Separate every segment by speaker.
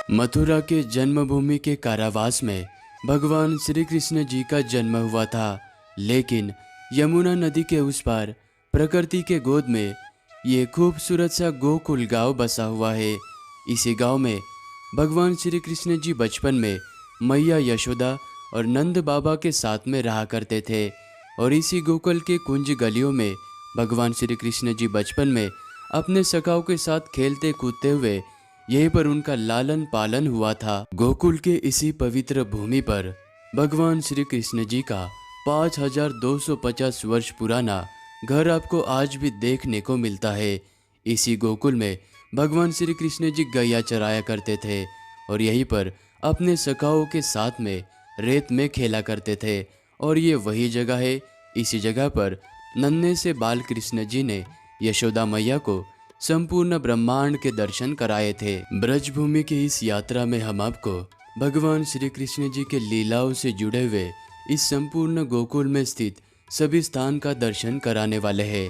Speaker 1: मथुरा के जन्मभूमि के कारावास में भगवान श्री कृष्ण जी का जन्म हुआ था। लेकिन यमुना नदी के उस पार प्रकृति के गोद में ये खूबसूरत सा गोकुल गांव बसा हुआ है। इसी गांव में भगवान श्री कृष्ण जी बचपन में मैया यशोदा और नंद बाबा के साथ में रहा करते थे। और इसी गोकुल के कुंज गलियों में भगवान श्री कृष्ण जी बचपन में अपने सखाओं के साथ खेलते कूदते हुए यहीं पर उनका लालन पालन हुआ था। गोकुल के इसी पवित्र भूमि पर भगवान श्री कृष्ण जी का 5250 वर्ष पुराना घर आपको आज भी देखने को मिलता है। इसी गोकुल में भगवान श्री कृष्ण जी गैया चराया करते थे और यहीं पर अपने सखाओं के साथ में रेत में खेला करते थे। और ये वही जगह है, इसी जगह पर नन्हे से बाल कृष्ण जी ने यशोदा मैया को संपूर्ण ब्रह्मांड के दर्शन कराए थे। ब्रजभूमि की इस यात्रा में हम आपको भगवान श्री कृष्ण जी के लीलाओं से जुड़े हुए इस संपूर्ण गोकुल में स्थित सभी स्थान का दर्शन कराने वाले हैं।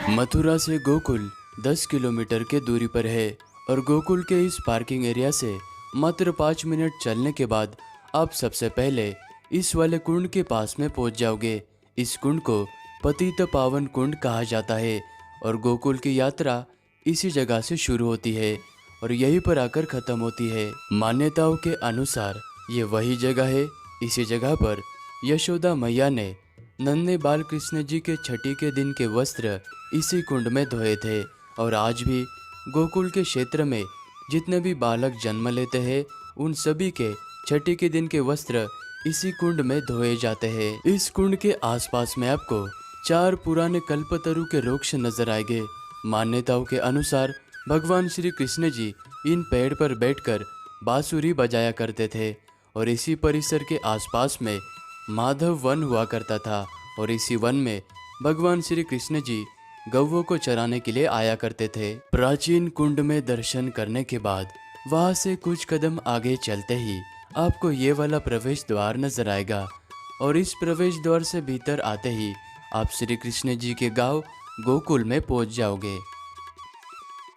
Speaker 1: मथुरा से गोकुल 10 किलोमीटर के दूरी पर है और गोकुल के इस पार्किंग एरिया से मात्र 5 मिनट चलने के बाद आप सबसे पहले इस वाले कुंड के पास में पहुंच जाओगे। इस कुंड को पतित पावन कुंड कहा जाता है और गोकुल की यात्रा इसी जगह से शुरू होती है और यहीं पर आकर खत्म होती है। मान्यताओं के अनुसार ये वही जगह है, इसी जगह पर यशोदा मैया ने नन्हे बाल कृष्ण जी के छठी के दिन के वस्त्र इसी कुंड में धोए थे। और आज भी गोकुल के क्षेत्र में जितने भी बालक जन्म लेते हैं उन सभी के छठी के दिन के वस्त्र इसी कुंड में धोए जाते हैं। इस कुंड के आसपास में आपको 4 पुराने कल्पतरु के वृक्ष नजर आएंगे। मान्यताओं के अनुसार भगवान श्री कृष्ण जी इन पेड़ पर बैठकर बांसुरी बजाया करते थे और इसी परिसर के आसपास में माधव वन हुआ करता था और इसी वन में भगवान श्री कृष्ण जी गौवों को चराने के लिए आया करते थे। प्राचीन कुंड में दर्शन करने के बाद वहां से कुछ कदम आगे चलते ही आपको ये वाला प्रवेश द्वार नजर आएगा और इस प्रवेश द्वार से भीतर आते ही आप श्री कृष्ण जी के गांव गोकुल में पहुंच जाओगे।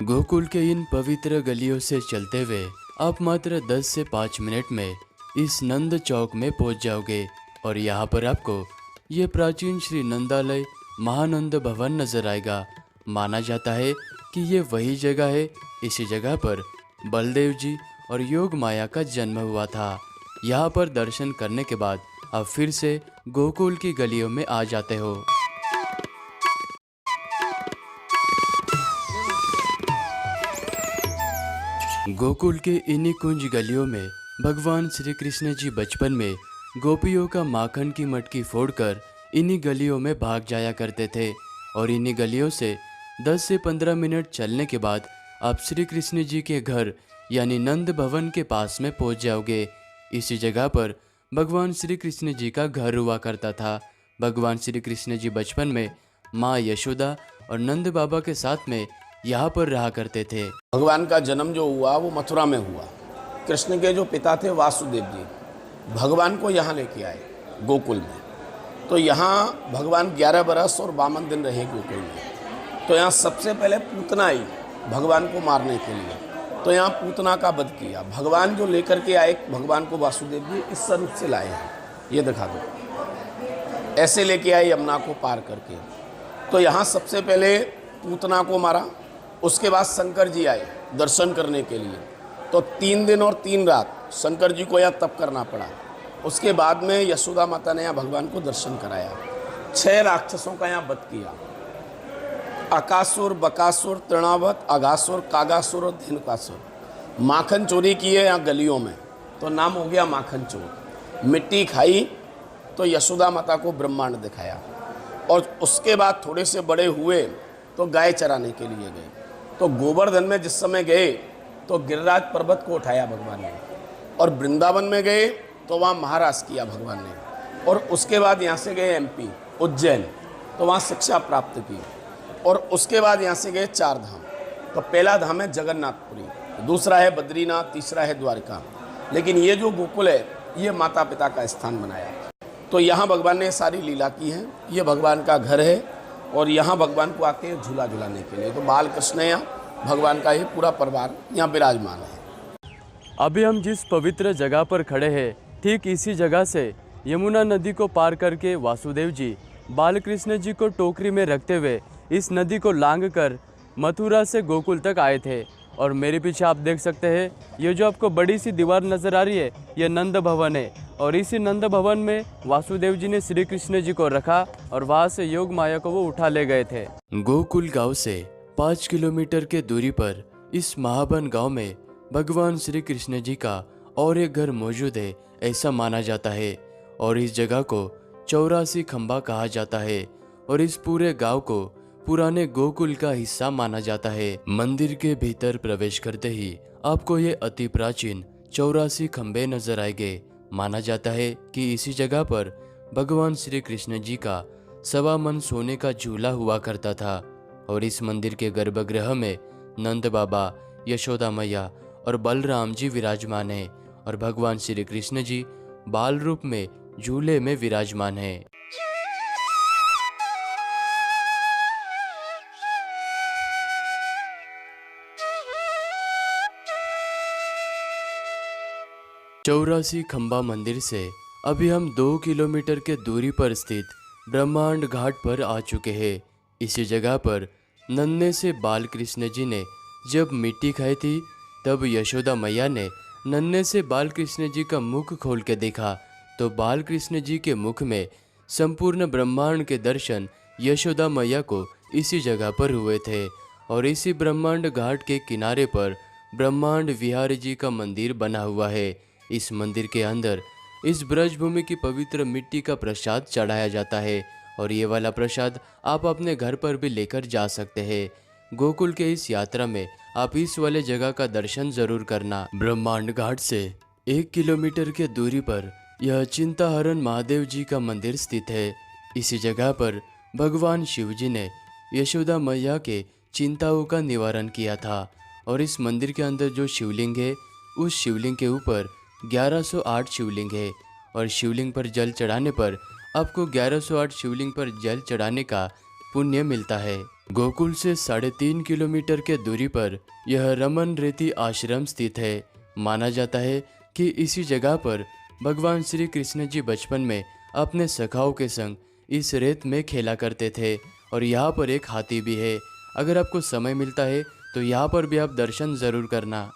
Speaker 1: गोकुल के इन पवित्र गलियों से चलते हुए आप मात्र 10 से 5 मिनट में इस नंद चौक में पहुंच जाओगे और यहाँ पर आपको ये प्राचीन श्री नंदालय महानंद भवन नजर आएगा। माना जाता है कि ये वही जगह है, इसी जगह पर बलदेव जी और योग माया का जन्म हुआ था। यहाँ पर दर्शन करने के बाद आप फिर से गोकुल की गलियों में आ जाते हो। गोकुल के इन्हीं कुंज गलियों में भगवान श्री कृष्ण जी बचपन में गोपियों का माखन की मटकी फोड़कर इन्हीं गलियों में भाग जाया करते थे और इन्हीं गलियों से 10 से 15 मिनट चलने के बाद आप श्री कृष्ण जी के घर यानी नंद भवन के पास में पहुंच जाओगे। इसी जगह पर भगवान श्री कृष्ण जी का घर हुआ करता था। भगवान श्री कृष्ण जी बचपन में माँ यशोदा और नंद बाबा के साथ में यहाँ पर रहा करते थे।
Speaker 2: भगवान का जन्म जो हुआ वो मथुरा में हुआ। कृष्ण के जो पिता थे वासुदेव जी भगवान को यहाँ लेके आए गोकुल में। तो यहाँ भगवान 11 बरस और 52 दिन रहे गोकुल में। तो यहाँ सबसे पहले पूतना आई भगवान को मारने के लिए, तो यहाँ पूतना का वध किया। भगवान जो लेकर के आए भगवान को वासुदेव जी इस स्वरूप से लाए हैं, ये दिखा दो, ऐसे लेके आए यमुना को पार करके। तो यहाँ सबसे पहले पूतना को मारा, उसके बाद शंकर जी आए दर्शन करने के लिए। तो 3 दिन और 3 रात शंकर जी को यहाँ तप करना पड़ा। उसके बाद में यशोदा माता ने यहाँ भगवान को दर्शन कराया। 6 राक्षसों का यहाँ वध किया, अकासुर, बकासुर, तृणावत, अघासुर, कागासुर और धेनुकासुर। माखन चोरी किए यहाँ गलियों में, तो नाम हो गया माखन चोर। मिट्टी खाई तो यशोदा माता को ब्रह्मांड दिखाया। और उसके बाद थोड़े से बड़े हुए तो गाय चराने के लिए गए। तो गोवर्धन में जिस समय गए तो गिरिराज पर्वत को उठाया भगवान ने, और वृंदावन में गए तो वहाँ महाराज किया भगवान ने। और उसके बाद यहाँ से गए MP उज्जैन, तो वहाँ शिक्षा प्राप्त की। और उसके बाद यहाँ से गए 4 धाम। तो पहला धाम है जगन्नाथपुरी, दूसरा है बद्रीनाथ, तीसरा है द्वारका। लेकिन ये जो गोकुल है ये माता पिता का स्थान बनाया। तो यहाँ भगवान ने सारी लीला की है। ये भगवान का घर है और यहाँ भगवान को आते हैं झूला झुलाने के लिए। तो बाल कृष्ण या भगवान का ये पूरा परिवार यहाँ विराजमान है।
Speaker 1: अभी हम जिस पवित्र जगह पर खड़े हैं, ठीक इसी जगह से यमुना नदी को पार करके वासुदेव जी बालकृष्ण जी को टोकरी में रखते हुए इस नदी को लांघ कर मथुरा से गोकुल तक आए थे। और मेरे पीछे आप देख सकते हैं, ये जो आपको बड़ी सी दीवार नज़र आ रही है, ये नंद भवन है। और इसी नंद भवन में वासुदेव जी ने श्री कृष्ण जी को रखा और वहाँ से योग माया को वो उठा ले गए थे। गोकुल गांव से 5 किलोमीटर के दूरी पर इस महाबन गांव में भगवान श्री कृष्ण जी का और एक घर मौजूद है, ऐसा माना जाता है। और इस जगह को 84 खंबा कहा जाता है और इस पूरे गांव को पुराने गोकुल का हिस्सा माना जाता है। मंदिर के भीतर प्रवेश करते ही आपको ये अति प्राचीन 84 खंबे नजर आएंगे। माना जाता है कि इसी जगह पर भगवान श्री कृष्ण जी का 1.25 मन सोने का झूला हुआ करता था। और इस मंदिर के गर्भगृह में नंद बाबा, यशोदा मैया और बलराम जी विराजमान है और भगवान श्री कृष्ण जी बाल रूप में झूले में विराजमान है। चौरासी खंबा मंदिर से अभी हम 2 किलोमीटर के दूरी पर स्थित ब्रह्मांड घाट पर आ चुके हैं। इसी जगह पर नन्हे से बाल कृष्ण जी ने जब मिट्टी खाई थी, तब यशोदा मैया ने नन्हे से बाल कृष्ण जी का मुख खोल के देखा तो बाल कृष्ण जी के मुख में संपूर्ण ब्रह्मांड के दर्शन यशोदा मैया को इसी जगह पर हुए थे। और इसी ब्रह्मांड घाट के किनारे पर ब्रह्मांड विहारी जी का मंदिर बना हुआ है। इस मंदिर के अंदर इस ब्रजभूमि की पवित्र मिट्टी का प्रसाद चढ़ाया जाता है और ये वाला प्रसाद आप अपने घर पर भी लेकर जा सकते हैं। गोकुल के इस यात्रा में आप इस वाले जगह का दर्शन जरूर करना। ब्रह्मांड घाट से 1 किलोमीटर के दूरी पर यह चिंताहरण महादेव जी का मंदिर स्थित है। इसी जगह पर भगवान शिव जी ने यशोदा मैया के चिंताओं का निवारण किया था। और इस मंदिर के अंदर जो शिवलिंग है, उस शिवलिंग के ऊपर 1108 शिवलिंग है और शिवलिंग पर जल चढ़ाने पर आपको 1108 शिवलिंग पर जल चढ़ाने का पुण्य मिलता है। गोकुल से 3.5 किलोमीटर के दूरी पर यह रमन रेती आश्रम स्थित है। माना जाता है कि इसी जगह पर भगवान श्री कृष्ण जी बचपन में अपने सखाओं के संग इस रेत में खेला करते थे। और यहाँ पर एक हाथी भी है। अगर आपको समय मिलता है तो यहाँ पर भी आप दर्शन जरूर करना।